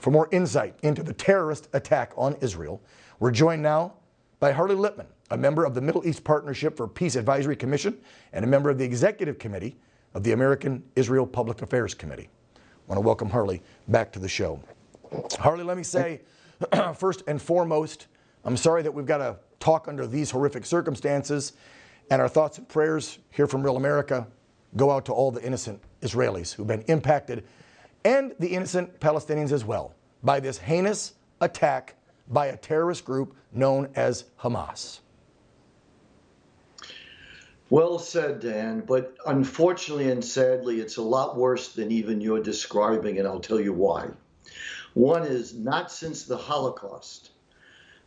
For more insight into the terrorist attack on Israel, we're joined now by Harley Lippman, a member of the Middle East Partnership for Peace Advisory Commission and a member of the Executive Committee of the American-Israel Public Affairs Committee. I want to welcome Harley back to the show. Harley, let me say, first and foremost, I'm sorry that we've got to talk under these horrific circumstances, and our thoughts and prayers here from Real America go out to all the innocent Israelis who've been impacted, and the innocent Palestinians as well, by this heinous attack by a terrorist group known as Hamas. Well said, Dan, but unfortunately and sadly, it's a lot worse than even you're describing, and I'll tell you why. One is, not since the Holocaust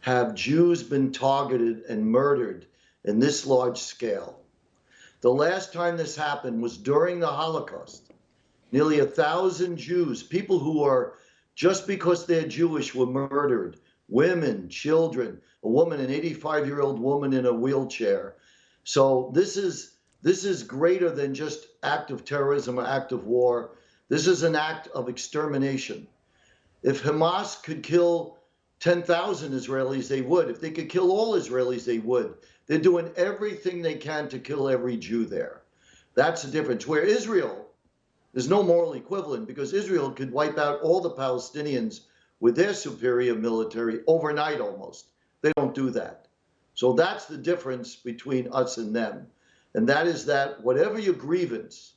have Jews been targeted and murdered in this large scale. The last time this happened was during the Holocaust. Nearly 1,000 Jews, people who are, just because they're Jewish, were murdered. Women, children, a woman, an 85-year-old woman in a wheelchair. So this is greater than just act of terrorism or act of war. This is an act of extermination. If Hamas could kill 10,000 Israelis, they would. If they could kill all Israelis, they would. They're doing everything they can to kill every Jew there. That's the difference. Where Israel, there's no moral equivalent, because Israel could wipe out all the Palestinians with their superior military overnight almost. They don't do that. So that's the difference between us and them. And that is that whatever your grievance,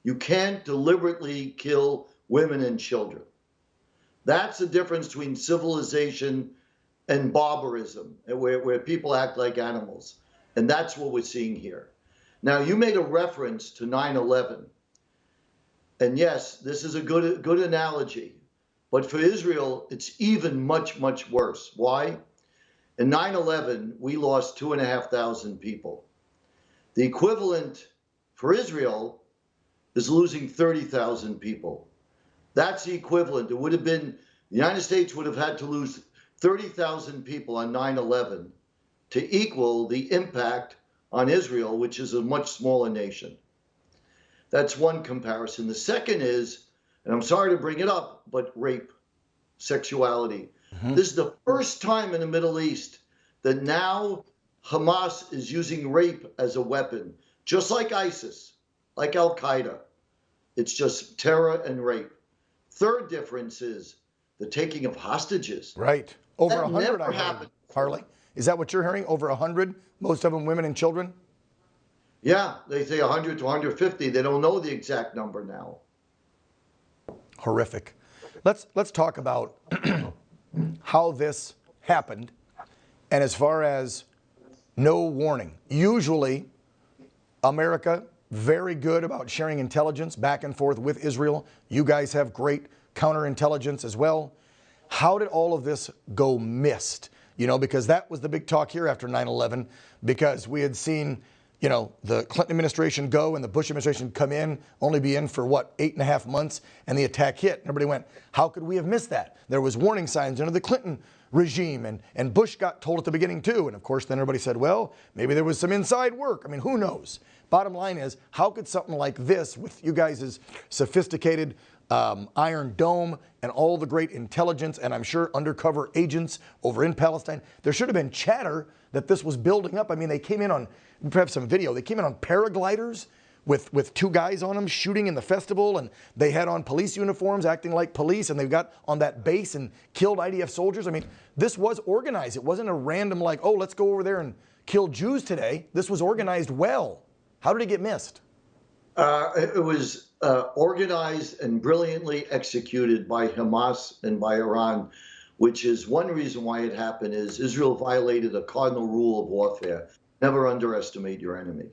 you can't deliberately kill women and children. That's the difference between civilization and barbarism, where people act like animals. And that's what we're seeing here. Now, you made a reference to 9/11. And yes, this is a good analogy. But for Israel, it's even much, much worse. Why? In 9/11, we lost 2,500 people. The equivalent for Israel is losing 30,000 people. That's the equivalent. It would have been, the United States would have had to lose 30,000 people on 9/11 to equal the impact on Israel, which is a much smaller nation. That's one comparison. The second is, and I'm sorry to bring it up, but rape, sexuality. This is the first time in the Middle East that now Hamas is using rape as a weapon, just like ISIS, like Al-Qaeda. It's just terror and rape. Third difference is the taking of hostages. Right. Over 100, never I heard, happened. Harley. Is that what you're hearing? Over 100? Most of them women and children? Yeah, they say 100 to 150. They don't know the exact number now. Horrific. Let's talk about how this happened, and as far as no warning. Usually, America, very good about sharing intelligence back and forth with Israel. You guys have great counterintelligence as well. How did all of this go missed? You know, because that was the big talk here after 9/11, because we had seen, you know, the Clinton administration go and the Bush administration come in, only be in for what, 8.5 months, and the attack hit. Everybody went, how could we have missed that? There was warning signs under the Clinton regime, and Bush got told at the beginning too. And of course, then everybody said, well, maybe there was some inside work. I mean, who knows? Bottom line is, how could something like this, with you guys' sophisticated Iron Dome and all the great intelligence, and I'm sure undercover agents over in Palestine, there should have been chatter that this was building up. I mean, they came in on, perhaps some video, they came in on paragliders with two guys on them shooting in the festival, and they had on police uniforms acting like police, and they got on that base and killed IDF soldiers. I mean, this was organized. It wasn't a random like, oh, let's go over there and kill Jews today. This was organized well. How did it get missed? It was organized and brilliantly executed by Hamas and by Iran, which is one reason why it happened is Israel violated a cardinal rule of warfare. Never underestimate your enemy,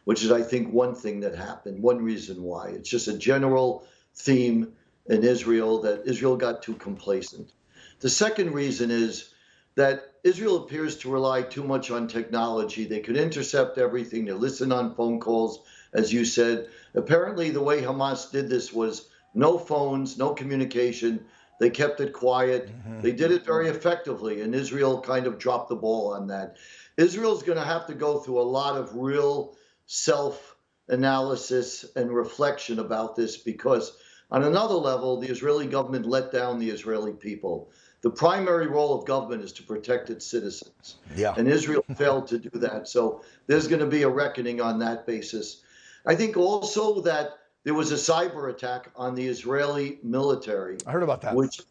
which is, I think, one thing that happened, one reason why. It's just a general theme in Israel that Israel got too complacent. The second reason is that Israel appears to rely too much on technology. They could intercept everything. They listen on phone calls, as you said. Apparently, the way Hamas did this was no phones, no communication. They kept it quiet. They did it very effectively, and Israel kind of dropped the ball on that. Israel's going to have to go through a lot of real self-analysis and reflection about this, because On another level, the Israeli government let down the Israeli people. The primary role of government is to protect its citizens. Yeah. And Israel failed to do that. So there's going to be a reckoning on that basis. I think also that there was a cyber attack on the Israeli military. I heard about that. Which,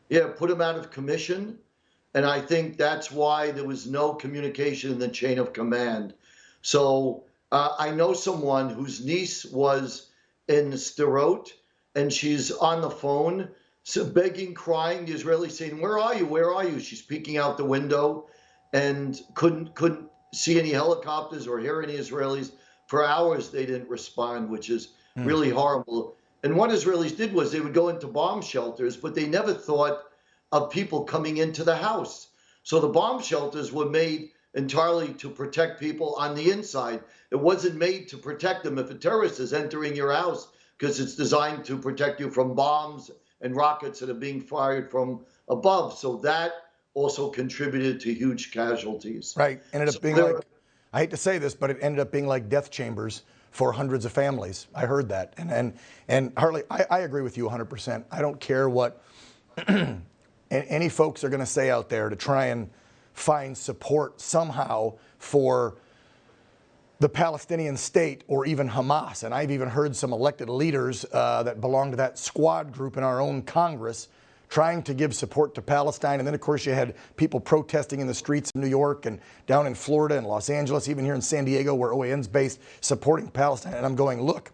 yeah, put them out of commission. And I think that's why there was no communication in the chain of command. So I know someone whose niece was in Sderot, and she's on the phone, so begging, crying. The Israelis saying, "Where are you? Where are you?" She's peeking out the window, and couldn't see any helicopters or hear any Israelis. For hours, they didn't respond, which is really horrible. And what Israelis did was they would go into bomb shelters, but they never thought of people coming into the house. So the bomb shelters were made entirely to protect people on the inside. It wasn't made to protect them if a terrorist is entering your house, because it's designed to protect you from bombs and rockets that are being fired from above. So that also contributed to huge casualties. Right. Ended up being like, I hate to say this, but it ended up being like death chambers for hundreds of families. I heard that. And Harley, I agree with you 100%. I don't care what any folks are going to say out there to try and find support somehow for the Palestinian state or even Hamas. And I've even heard some elected leaders that belong to that squad group in our own Congress trying to give support to Palestine. And then, of course, you had people protesting in the streets of New York and down in Florida and Los Angeles, even here in San Diego, where OANN's based, supporting Palestine. And I'm going, look,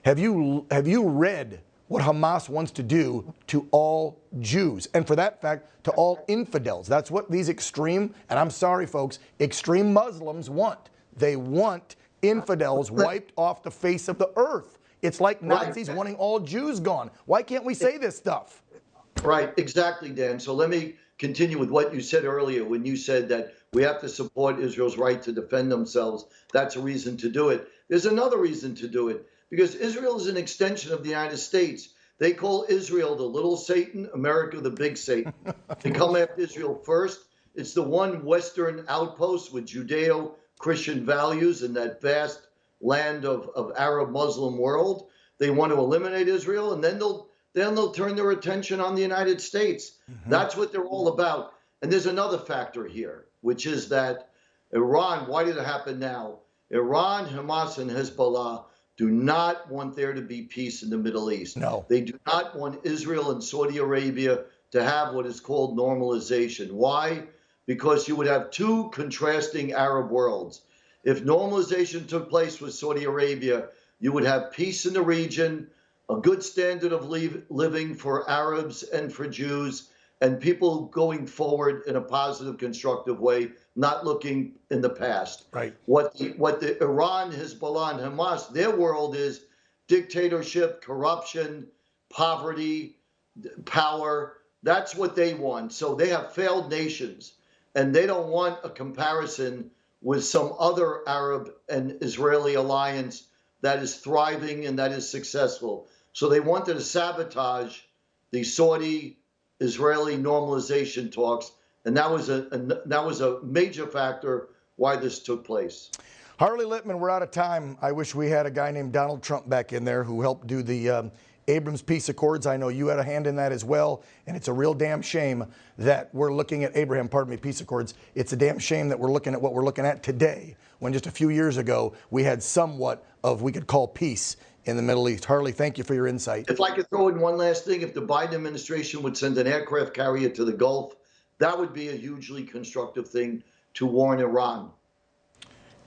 have you read what Hamas wants to do to all Jews? And for that fact, to all infidels. That's what these extreme, and I'm sorry, folks, extreme Muslims want. They want infidels wiped off the face of the earth. It's like Nazis wanting all Jews gone. Why can't we say this stuff? Right, exactly, Dan. So let me continue with what you said earlier when you said that we have to support Israel's right to defend themselves. That's a reason to do it. There's another reason to do it, because Israel is an extension of the United States. They call Israel the little Satan, America the big Satan. They come after Israel first. It's the one Western outpost with Judeo-Christian values in that vast land of Arab Muslim world. They want to eliminate Israel, and then they'll turn their attention on the United States. That's what they're all about. And there's another factor here, which is that Iran, why did it happen now? Iran, Hamas, and Hezbollah do not want there to be peace in the Middle East. No. They do not want Israel and Saudi Arabia to have what is called normalization. Why? Because you would have two contrasting Arab worlds. If normalization took place with Saudi Arabia, you would have peace in the region, a good standard of living for Arabs and for Jews, and people going forward in a positive, constructive way, not looking in the past. Right. What the Iran, Hezbollah, and Hamas, their world is dictatorship, corruption, poverty, power. That's what they want. So they have failed nations, and they don't want a comparison with some other Arab and Israeli alliance that is thriving and that is successful. So they wanted to sabotage the Saudi-Israeli normalization talks, and that was a major factor why this took place. Harley Lippman, we're out of time. I wish we had a guy named Donald Trump back in there who helped do the Abrams Peace Accords. I know you had a hand in that as well, and it's a real damn shame that we're looking at Peace Accords. It's a damn shame that we're looking at what we're looking at today, when just a few years ago we had somewhat of, we could call, peace in the Middle East. Harley, thank you for your insight. If I could throw in one last thing, if the Biden administration would send an aircraft carrier to the Gulf, that would be a hugely constructive thing to warn Iran.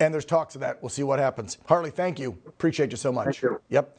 And there's talks of that. We'll see what happens. Harley, thank you. Appreciate you so much. Thank you. Yep.